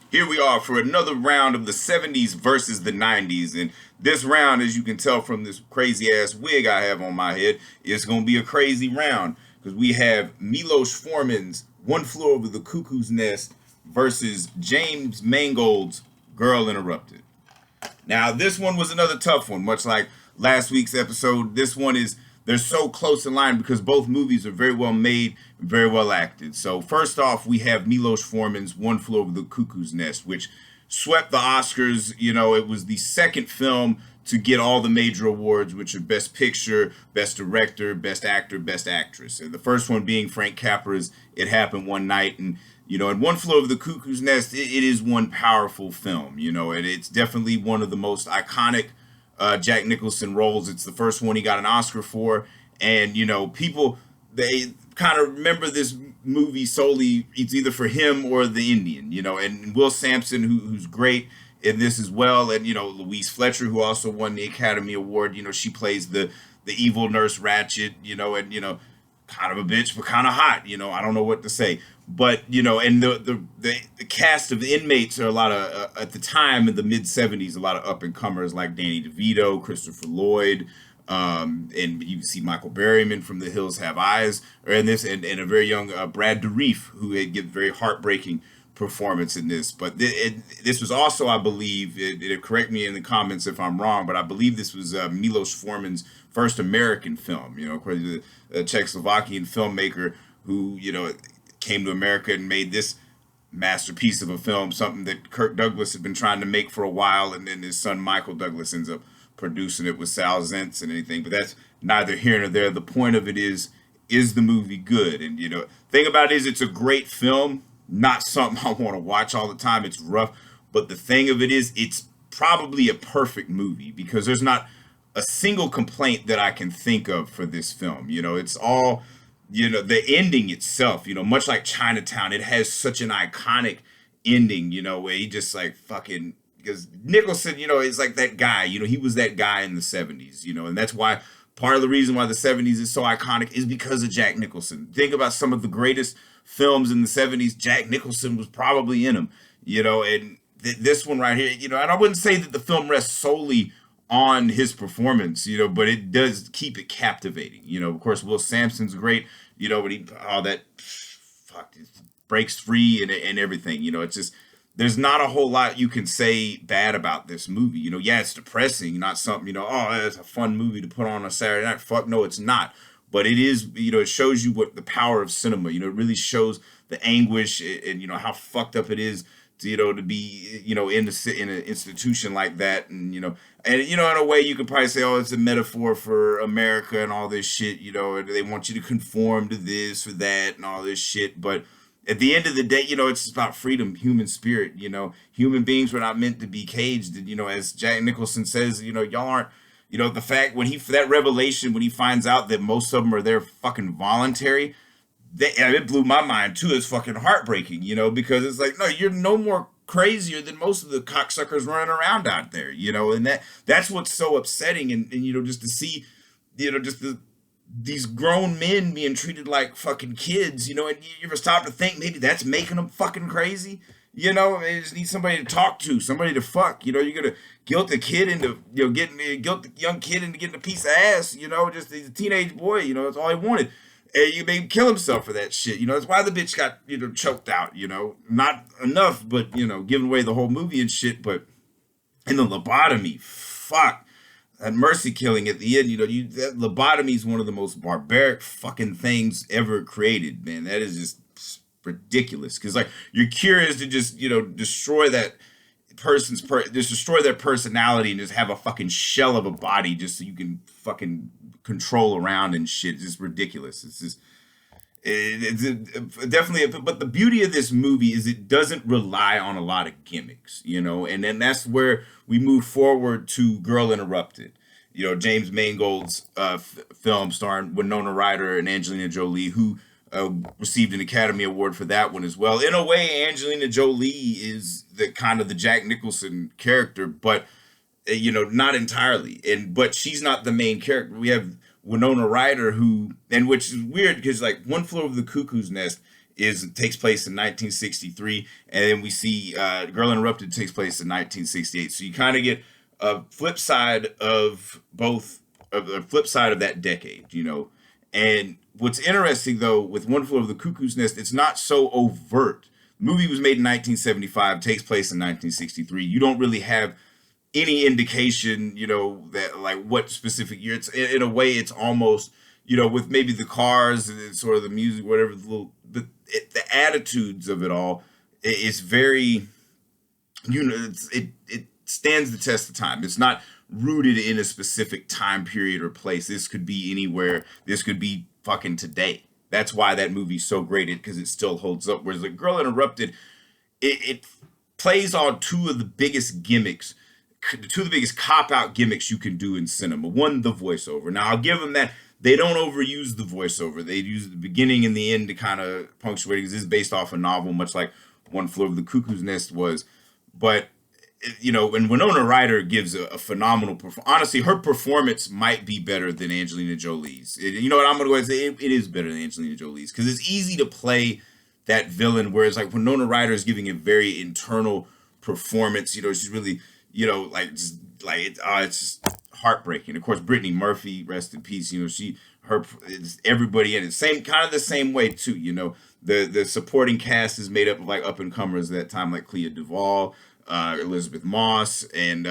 Here we are for another round of the 70s versus the 90s. And this round, as you can tell from this crazy ass wig I have on my head, is going to be a crazy round because we have Milos Forman's One Flew Over the Cuckoo's Nest versus James Mangold's Girl Interrupted. Now, this one was another tough one, much like last week's episode. This one is, they're so close in line because both movies are very well made, very well acted. So, first off, we have Milos Forman's One Flew Over the Cuckoo's Nest, which swept the Oscars. You know, it was the second film to get all the major awards, which are Best Picture, Best Director, Best Actor, Best Actress. And the first one being Frank Capra's It Happened One Night. And and One Flew Over the Cuckoo's Nest, it is one powerful film, and it's definitely one of the most iconic Jack Nicholson roles. It's the first one he got an Oscar for, and people, they kind of remember this movie solely. It's either for him or the Indian, and Will Sampson, who's great in this as well, and Louise Fletcher, who also won the Academy Award. She plays the evil nurse Ratchet, and kind of a bitch, but kind of hot. I don't know what to say. But and the cast of the inmates are a lot of at the time in the mid '70s, a lot of up and comers like Danny DeVito, Christopher Lloyd, and you see Michael Berryman from The Hills Have Eyes, or in this, and a very young Brad Dourif, who had given very heartbreaking performance in this. But this was also, I believe, correct me in the comments if I'm wrong, but I believe this was Milos Forman's first American film. According to the Czechoslovakian filmmaker who came to America and made this masterpiece of a film, something that Kirk Douglas had been trying to make for a while, and then his son Michael Douglas ends up producing it with Sal Zentz and anything. But that's neither here nor there. The point of it is the movie good? And thing about it is it's a great film, not something I want to watch all the time. It's rough, but the thing of it is it's probably a perfect movie because there's not a single complaint that I can think of for this film. It's all the ending itself, much like Chinatown, it has such an iconic ending, where he just like fucking, because Nicholson, is like that guy, he was that guy in the 70s, and that's why part of the reason why the 70s is so iconic is because of Jack Nicholson. Think about some of the greatest films in the 70s, Jack Nicholson was probably in them, and this one right here, and I wouldn't say that the film rests solely on his performance, but it does keep it captivating. Of course, Will Sampson's great, but he all that fuck breaks free and everything. It's just there's not a whole lot you can say bad about this movie. Yeah, it's depressing, not something, oh, it's a fun movie to put on a Saturday night. Fuck no, it's not. But it is, it shows you what the power of cinema, it really shows the anguish and how fucked up it is to be in an institution like that, and in a way you could probably say, oh, it's a metaphor for America and all this shit, and they want you to conform to this or that and all this shit. But at the end of the day, it's about freedom, human spirit. Human beings were not meant to be caged. And as Jack Nicholson says, y'all aren't. The fact when that revelation when he finds out that most of them are there fucking voluntary, it blew my mind too. It's fucking heartbreaking, because it's like, no, you're no more crazier than most of the cocksuckers running around out there, and that's what's so upsetting, and just to see, just these grown men being treated like fucking kids, and you ever stop to think maybe that's making them fucking crazy, they just need somebody to talk to, somebody to fuck, you're gonna guilt the kid into, guilt the young kid into getting a piece of ass, just he's a teenage boy, that's all he wanted. And you made him kill himself for that shit. That's why the bitch got, choked out, Not enough, but, giving away the whole movie and shit. But in the lobotomy, fuck. That mercy killing at the end, that lobotomy is one of the most barbaric fucking things ever created, man. That is just ridiculous. Because, like, you're curious to just, destroy that just destroy their personality and just have a fucking shell of a body just so you can fucking control around and shit. It's just ridiculous. It's just definitely. But the beauty of this movie is it doesn't rely on a lot of gimmicks, and then that's where we move forward to Girl Interrupted. James Mangold's film starring Winona Ryder and Angelina Jolie, who received an Academy Award for that one as well. In a way, Angelina Jolie is the kind of the Jack Nicholson character, but not entirely. But she's not the main character. We have Winona Ryder, which is weird because like One Flew Over the Cuckoo's Nest takes place in 1963, and then we see Girl Interrupted takes place in 1968. So you kind of get a flip side of both, of the flip side of that decade, you know. And what's interesting though with One Flew Over the Cuckoo's Nest, it's not so overt. The movie was made in 1975, takes place in 1963. You don't really have any indication, you know, that like what specific year. It's in a way, it's almost, you know, with maybe the cars and sort of the music, whatever, but the attitudes of it all, it's very, you know, it stands the test of time. It's not rooted in a specific time period or place. This could be anywhere. This could be fucking today. That's why that movie's so great, because it still holds up. Whereas The Girl Interrupted, it plays on two of the biggest gimmicks, two of the biggest cop-out gimmicks you can do in cinema. One, the voiceover. Now, I'll give them that. They don't overuse the voiceover. They use the beginning and the end to kind of punctuate, because this is based off a novel, much like One Flew Over the Cuckoo's Nest was. But, you know, when Winona Ryder gives a phenomenal performance, honestly, her performance might be better than Angelina Jolie's. You know what, I'm going to go ahead and say it is better than Angelina Jolie's, because it's easy to play that villain, whereas like Winona Ryder is giving a very internal performance. You know, she's really, you know, like just like it's just heartbreaking. Of course, Brittany Murphy, rest in peace. You know, it's everybody in it, same kind of the same way too. You know, the supporting cast is made up of like up and comers at that time, like Clea Duvall, Elizabeth Moss, and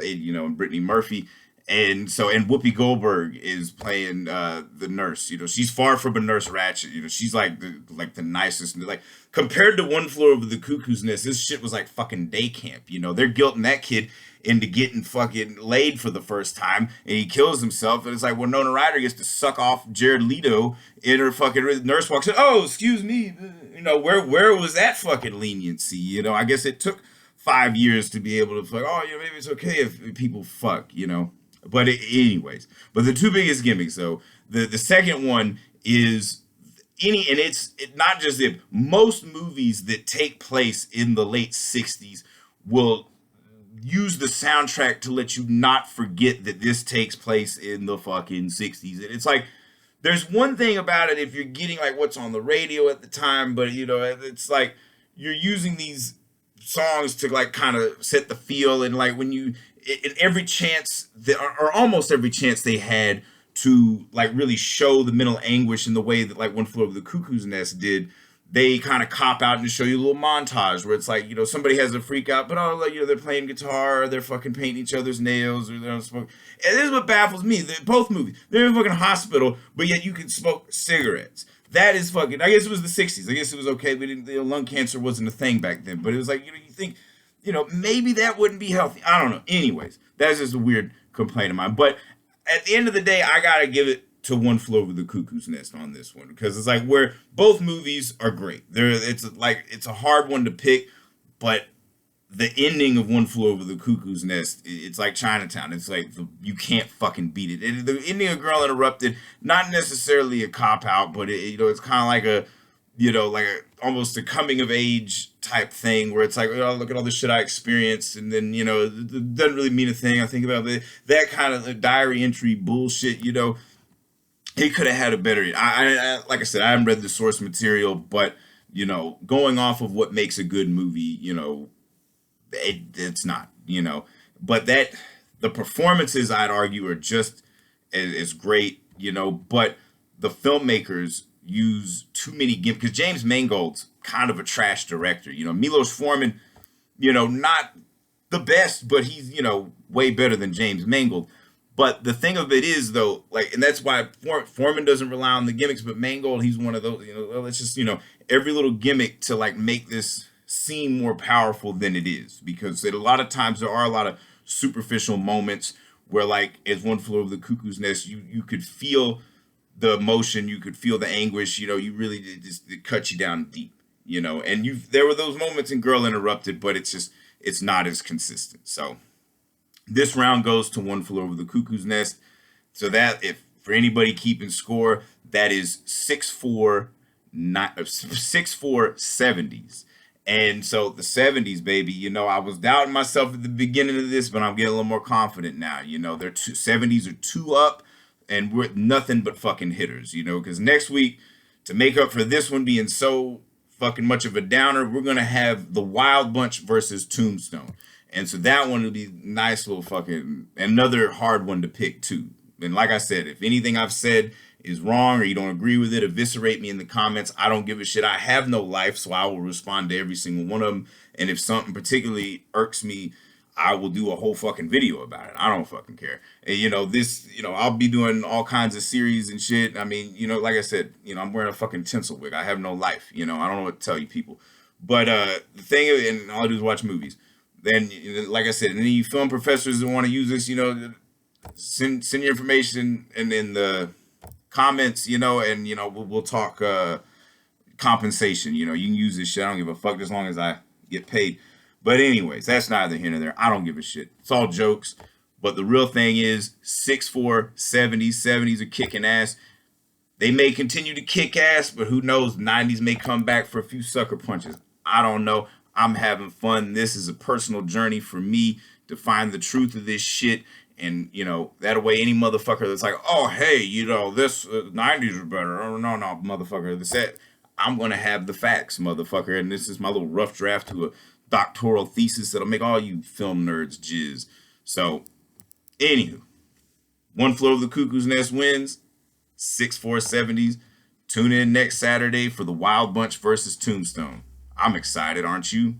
you know, and Brittany Murphy. And Whoopi Goldberg is playing the nurse. You know, she's far from a Nurse Ratched. You know, she's like the nicest. Like, compared to One Flew Over the Cuckoo's Nest, this shit was like fucking day camp. You know, they're guilting that kid into getting fucking laid for the first time, and he kills himself. And it's like Winona Ryder gets to suck off Jared Leto, and her fucking nurse walks in. Oh, excuse me. You know, where was that fucking leniency? You know, I guess it took 5 years to be able to like, oh, yeah, maybe it's okay if people fuck. You know. But anyways, but the two biggest gimmicks though, the second one is it's not just it. Most movies that take place in the late 60s will use the soundtrack to let you not forget that this takes place in the fucking 60s. And it's like, there's one thing about it if you're getting like what's on the radio at the time, but you know, it's like you're using these songs to like kind of set the feel, and like when you in every chance or almost every chance they had to like really show the mental anguish in the way that like One Flew Over the Cuckoo's Nest did, they kind of cop out and show you a little montage where it's like, you know, somebody has a freak out, but oh, like, you know, they're playing guitar, or they're fucking painting each other's nails, or they're smoking. And this is what baffles me. Both movies, they're in a fucking hospital, but yet you can smoke cigarettes. That is fucking, I guess it was the 60s. I guess it was okay. We didn't, you know, lung cancer wasn't a thing back then, but it was like, you know, you think, you know, maybe that wouldn't be healthy. I don't know. Anyways, that's just a weird complaint of mine. But at the end of the day, I got to give it to One Flew Over the Cuckoo's Nest on this one, because it's like where both movies are great. It's a hard one to pick, but the ending of One Flew Over the Cuckoo's Nest, it's like Chinatown. It's like you can't fucking beat it. The ending of Girl Interrupted, not necessarily a cop out, but you know, it's kind of like a, you know, like almost a coming of age type thing where it's like, oh, look at all the shit I experienced, and then, you know, it doesn't really mean a thing. I think about that kind of diary entry bullshit. You know, he could have had a better. I like I said, I haven't read the source material, but you know, going off of what makes a good movie, you know, it's not, you know, but the performances, I'd argue, are just as great, you know, but the filmmakers use too many gimmicks, because James Mangold's kind of a trash director. You know, Milos Forman, you know, not the best, but he's, you know, way better than James Mangold. But the thing of it is, though, like, and that's why Forman doesn't rely on the gimmicks, but Mangold, he's one of those, you know, well, it's just, you know, every little gimmick to like make this seem more powerful than it is, because a lot of times there are a lot of superficial moments where, like, as One Flew Over the Cuckoo's Nest, you could feel the emotion, you could feel the anguish, you know, you really it cut you down deep, you know, and there were those moments in Girl Interrupted, but it's not as consistent. So this round goes to One Flew Over the Cuckoo's Nest. So that, if for anybody keeping score, that is 6-4 70s. And so the 70s, baby, you know, I was doubting myself at the beginning of this, but I'm getting a little more confident now. You know, 70s are 2 up, and we're nothing but fucking hitters, you know, because next week to make up for this one being so fucking much of a downer, we're gonna have the Wild Bunch versus Tombstone. And so that one would be nice little fucking another hard one to pick too. And like I said, if anything I've said is wrong or you don't agree with it, eviscerate me in the comments. I don't give a shit. I have no life, so I will respond to every single one of them. And if something particularly irks me, I will do a whole fucking video about it. I don't fucking care. And I'll be doing all kinds of series and shit. I mean, like I said, I'm wearing a fucking tinsel wig. I have no life. I don't know what to tell you people. But the thing, and all I do is watch movies. Then, like I said, any film professors that want to use this, send your information in the comments, and we'll talk compensation. You can use this shit. I don't give a fuck as long as I get paid. But anyways, that's neither here nor there. I don't give a shit. It's all jokes. But the real thing is 6'4", 70s are kicking ass. They may continue to kick ass, but who knows? 90s may come back for a few sucker punches. I don't know. I'm having fun. This is a personal journey for me to find the truth of this shit. And, that way any motherfucker that's like, oh, hey, this 90s are better. Oh, no, motherfucker. I'm going to have the facts, motherfucker. And this is my little rough draft to a doctoral thesis that'll make all you film nerds jizz. So, anywho, One Floor of the Cuckoo's Nest wins. 6'4", 70s. Tune in next Saturday for the Wild Bunch versus Tombstone. I'm excited, aren't you?